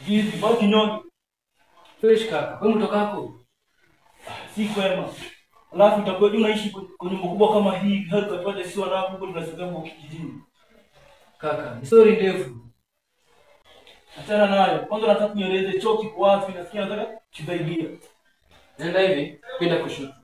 Vipi, baki nyonyi. Fresh kaka. Wewe mtoka hapo? Si kwema. Alafu utakuwa unaishi kwenye nyumba kubwa kama hii, hadi ukapata si wanao huko tunasema huko kijijini. Kaka, ni story ndefu. Achana nayo. Kwanza nataka nieleze choki kwa watu, nasikia nataka kusaidia. Nenda hivi, pinda kushoto.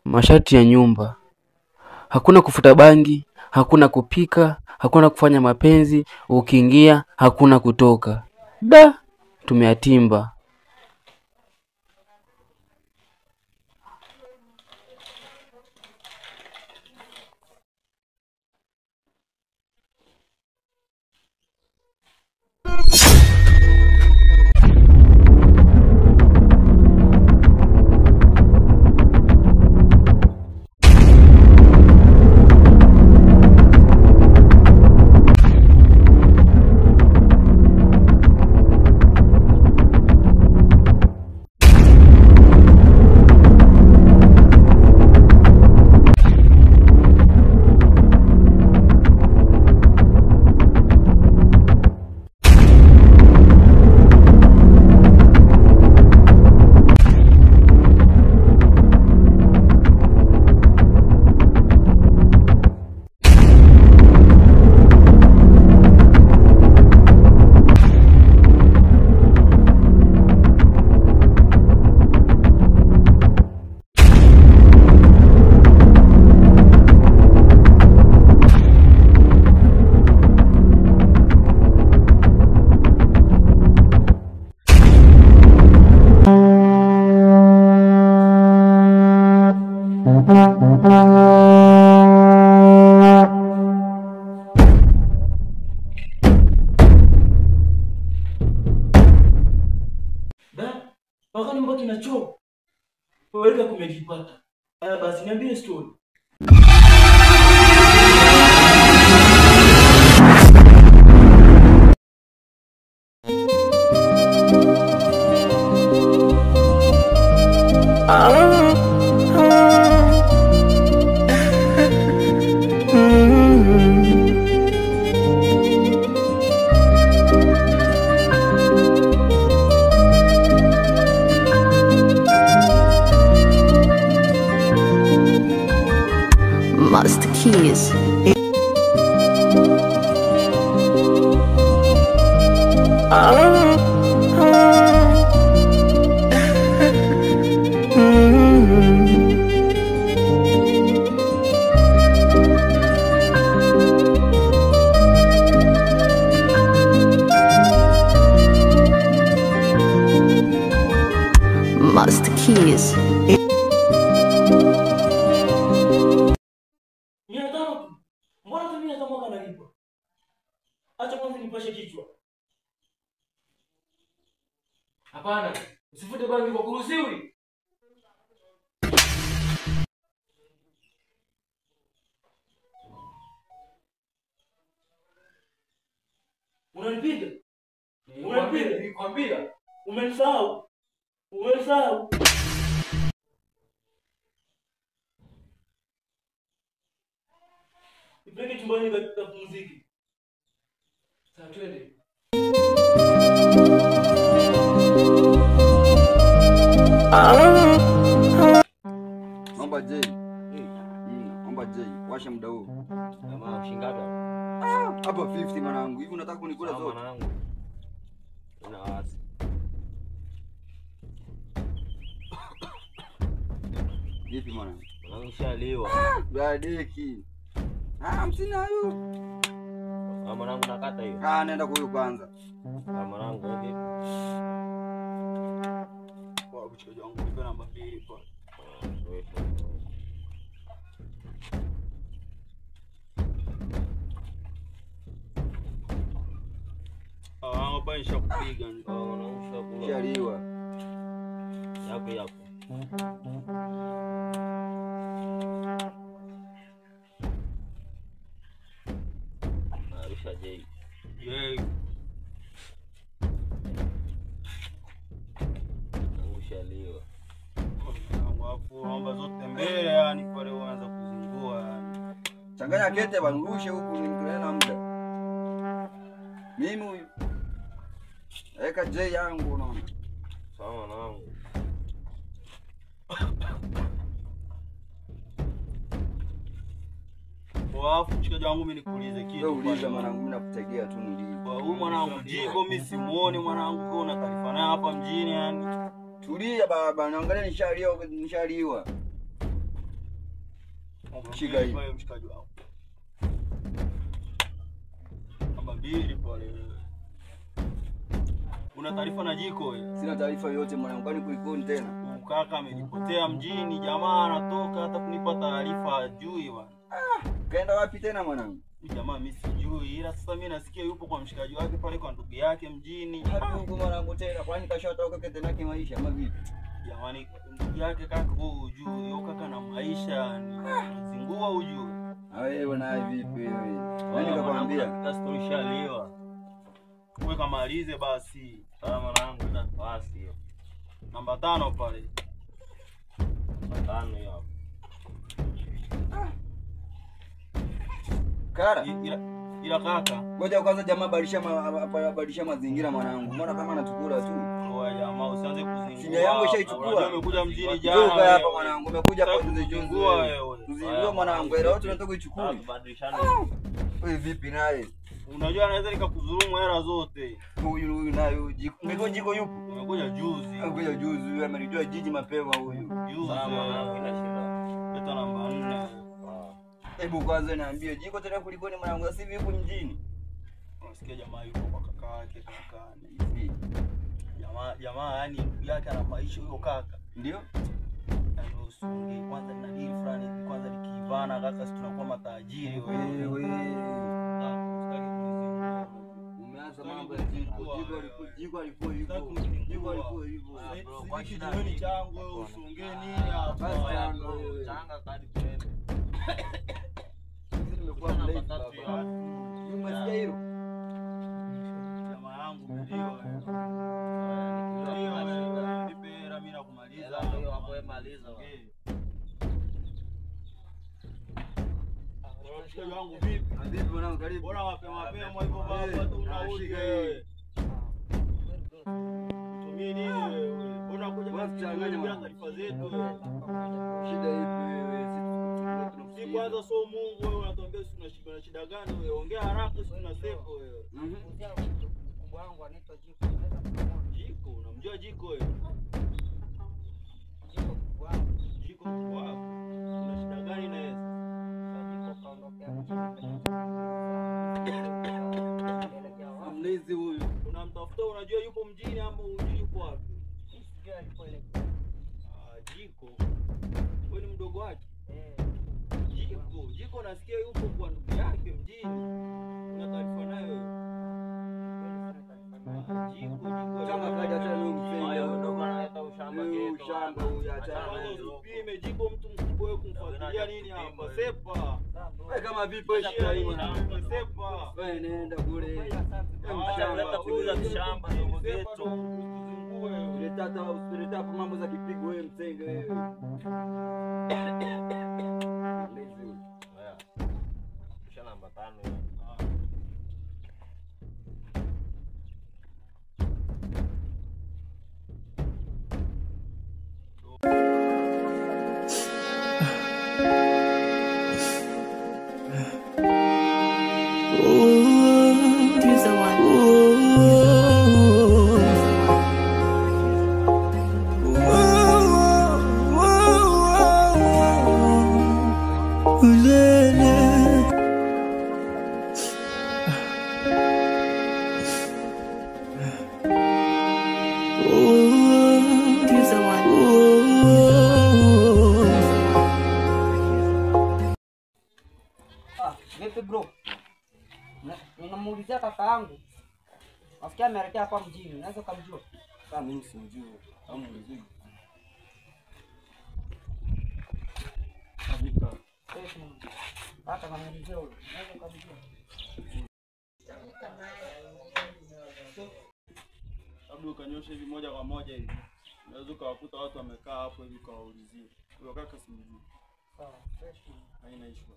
Masharti ya nyumba: hakuna kufuta bangi, hakuna kupika, hakuna kufanya mapenzi, ukiingia hakuna kutoka. Da, tumeatimba. Wakati mbaki na choo. Wewe kumejipata. Haya basi niambie story. Master Keys. Master Keys. Mbona tu mimi natamka nalipa? Acha kwanza nipashe kichwa. Hapana, usifute bangi kwa kuruhusiwi. Unanipiga? Nikwambia. Umenisahau. Umenisahau. Nipeleke chumbani katika muziki. Sasa twende. Omba J. Omba J. Washa muda huu. Kama shingapi? Hapa 50 mwanangu. Hivi unataka kunikula zote? Mwanangu. Una wazi. Vipi mwanangu? Mwanangu shaliwa. Badeki. Msina hayo. Mwanangu nakata hiyo. Nenda kwa huyo kwanza. Mwanangu hivi. Kwa kuchukua wangu nipe namba 2 kwa. Wewe nishakupiga ni Shaliwa. Yako. Arusha J. Yeye Angushaliwa. hapo naomba zote mbele, yani pale uanza kuzingua yani. Changanya kete wanurushe huku nimtoe na muda. Mimi huyu. Eka J yangu unaona. Sawa mwanangu. Wafu mshikaji wangu mimi nikuulize kitu. Wewe uliza mwanangu mimi nakutegea tu nilipo. Kwa huyu mwanangu Jiko mimi simuoni mwanangu, kwa una taarifa naye hapa mjini yani. Tulia baba, naangalia nishaliwa. Shika hii. Wewe mshikaji wangu. Namba 2 pale. Una taarifa na Jiko wewe? Sina taarifa yoyote mwanangu, kwani kulikoni tena? Kaka amenipotea mjini, jamaa anatoka hata kunipa taarifa ajui bwana. Kaenda wapi tena mwanangu? Jamaa mimi sijui, ila sasa mimi nasikia yupo kwa mshikaji wake pale kwa ndugu yake mjini. Hapo huko mwanangu tena, kwani kashatoka ketenake maisha ama vipi? Jamani ndugu yake kaka wewe ujui, yo kaka na maisha ni zingua ujui. Wewe naye vipi wewe? Nani kakwambia? Tastori shaliwa. Wewe kamalize basi. Sawa mwanangu na basi hiyo. Namba 5 pale. 5 hiyo. Kara. Ila kaka. Ngoja kwanza jamaa badilisha mazingira mwanangu. Mbona kama anatukula tu? Oya jamaa usianze kuzingua. Sinya yangu ishaichukua. Umekuja mjini jana. Toka hapa mwanangu. Umekuja kwa kuzingua wewe. Tuzingua mwanangu. Hela wote tunataka kuichukua. Badilishana. Wewe vipi naye? Unajua anaweza nikakudhulumu hela zote. Huyu naye Jiko. Umekuja Jiko yupo? Umekuja juzi. Umekuja juzi, huyu amelijua jiji mapema huyu. Juzi. Sawa mwanangu ina shida. Leta namba 4. Hebu kwanza niambie Jiko tena kulikoni mwanangu, sasa hivi yupo mjini. Unasikia jamaa yuko kwa kaka yake kakani. Jamaa yani ndugu yake ana maisha huyo kaka. Ndio? Yaani usiongee kwanza na dili fulani kwanza likiivana kaka, sisi tunakuwa matajiri wewe. Umeanza mambo ya Jiko. Jiko alikuwa hivyo. Jiko alikuwa hivyo. Kwa shida wewe changu wewe usiongee nini hapa? Changa kadi twende. Sisi tumekuwa mlei baba. Umesikia hilo? Jamaa yangu ndio. Nipera mimi nakumaliza. Ndio hapo wewe maliza. Mshikaji wangu vipi? Vipi mwanangu, karibu. Bora mapema hivyo baba tu unarudi wewe. Tumie nini wewe? Bora kuja kuchanganya bila taarifa zetu wewe. Shida ipi wewe? Si kwanza so Mungu wewe unatuambia sisi tuna shida gani wewe? Ongea haraka sisi tuna sepo wewe. Mkubwa wangu anaitwa Jiko. Jiko, unamjua Jiko wewe? Jiko mkubwa wangu. Jiko mkubwa wako. Una shida gani na yeye? Jiko kaondokea Mlezi huyu. Unamtafuta unajua yupo mjini ama hujui yupo wapi? sijui alipoelekea. Jiko. Wewe ni mdogo wake? Jiko nasikia yupo kwa ndugu yake mjini. Una taarifa naye wewe? Jiko. Chama kaja tena huyu mzee. Hayo ndio analeta ushamba Huyu keto. shamba huyu achana. Usipime Jiko mtu mkubwa wewe kumfuatilia nini hapa? Sepa. Wewe kama vipi wewe shida hii mwanangu? Sepa. Wewe nenda kule. Analeta kuuza shamba ndogo geto. Uleta hapo mambo za kipigo wewe msenge wewe. Kisha namba 5 hiyo. Choose the one. Choose the one. Vipi bro? Unamuulizia kaka yangu. Nafikia ameelekea hapa mjini. Unaweza kumjua? Kama mimi simjui. Au mjui. Kabika. Hata kama mjui huyo. Unaweza kumjua? Labda ukanyosha hivi moja kwa moja hivi. Unaweza ukawakuta watu wamekaa hapo hivi kawaulizia. Huyo kaka simjui. Sawa, fresh. Haina issue.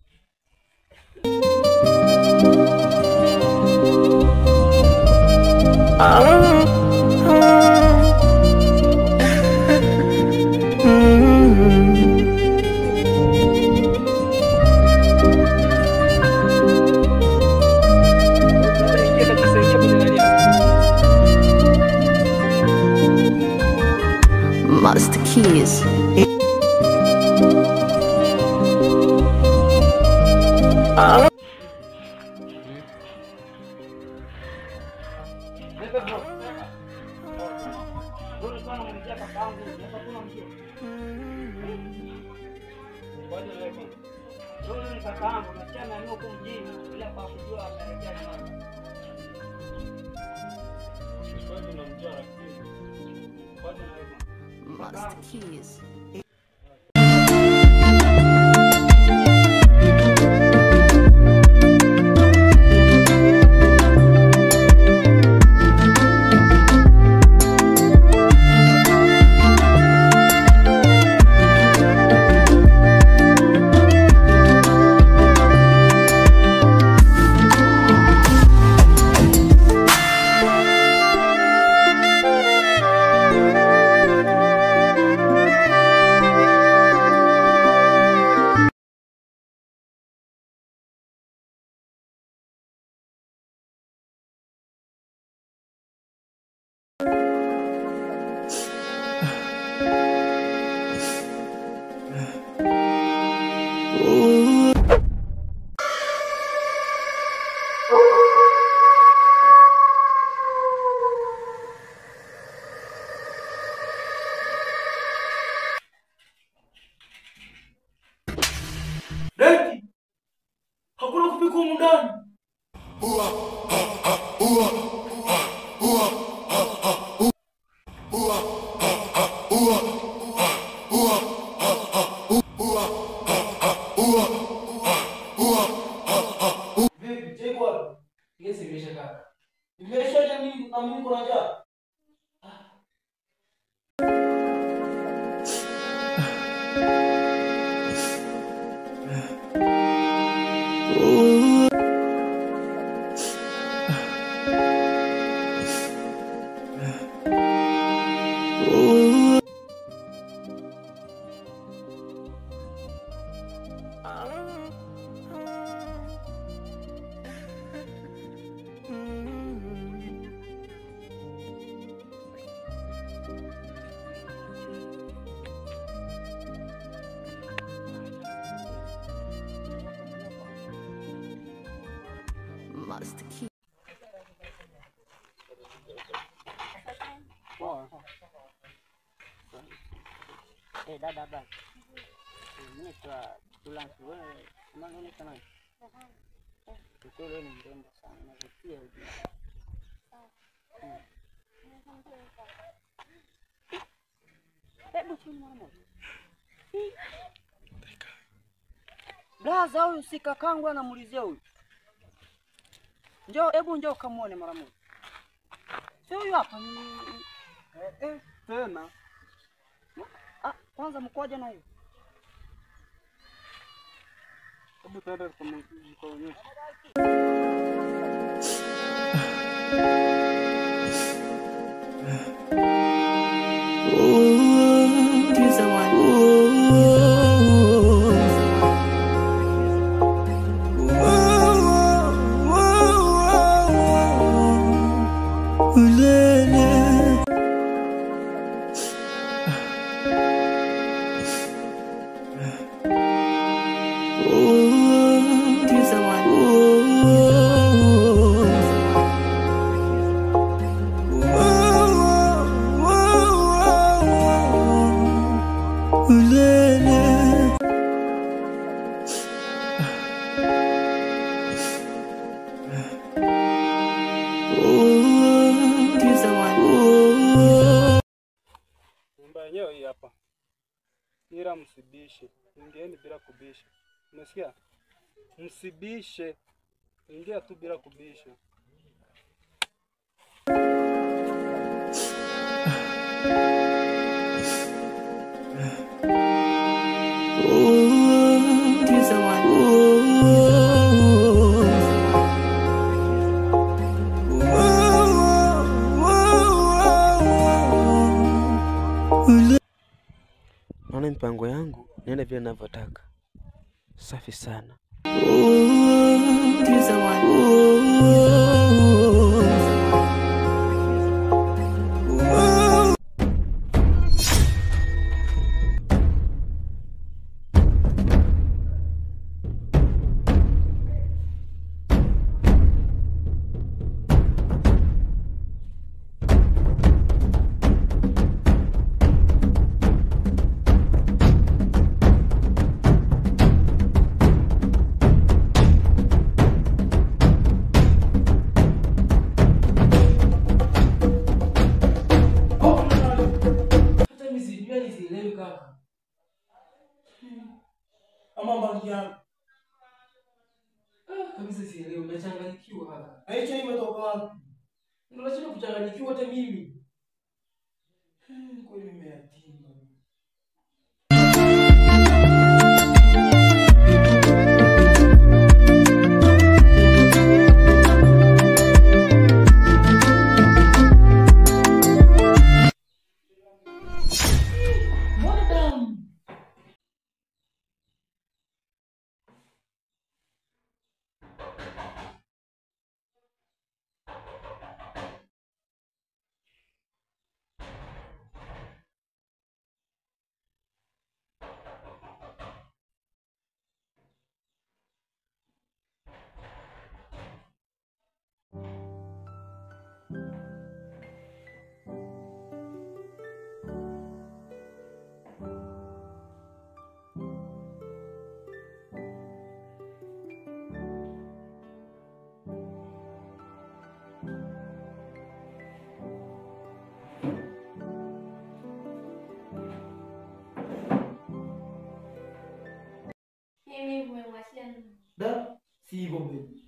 Master Keys. Master Keys. Deki! Hakuna kupika humu ndani. Vipi, je bwana? Yes, imesha kaka. Imeshaje mimi na mimi kuna njaa? Master Keys. Dada basi. Mimi tulansi wewe unaonekana nani? Wewe ni mrembo sana, unavutia hivi. Hebu chini mara moja. Blaza huyu si kakangu anamuulizia huyu. Njoo, hebu njoo kamuone mara moja. Si huyu hapa ni Tena. Kwanza mkoje na hiyo? Hebu tuende kuonyesha. Use the one. Use the one. msibishe. Ingieni bila kubisha. Umesikia? Msibishe. Ingia tu bila kubisha. Use the one. Naona mpango yangu niende vile ninavyotaka. Safi sana. Use the one. Ama bangi yangu. Kabisa sielewi, nachanganyikiwa hapa. Na hicho imetoka wapi? Ndio lazima kuchanganyikiwa hata mimi. Kweli nimeyatima. Da, si hivyo baby.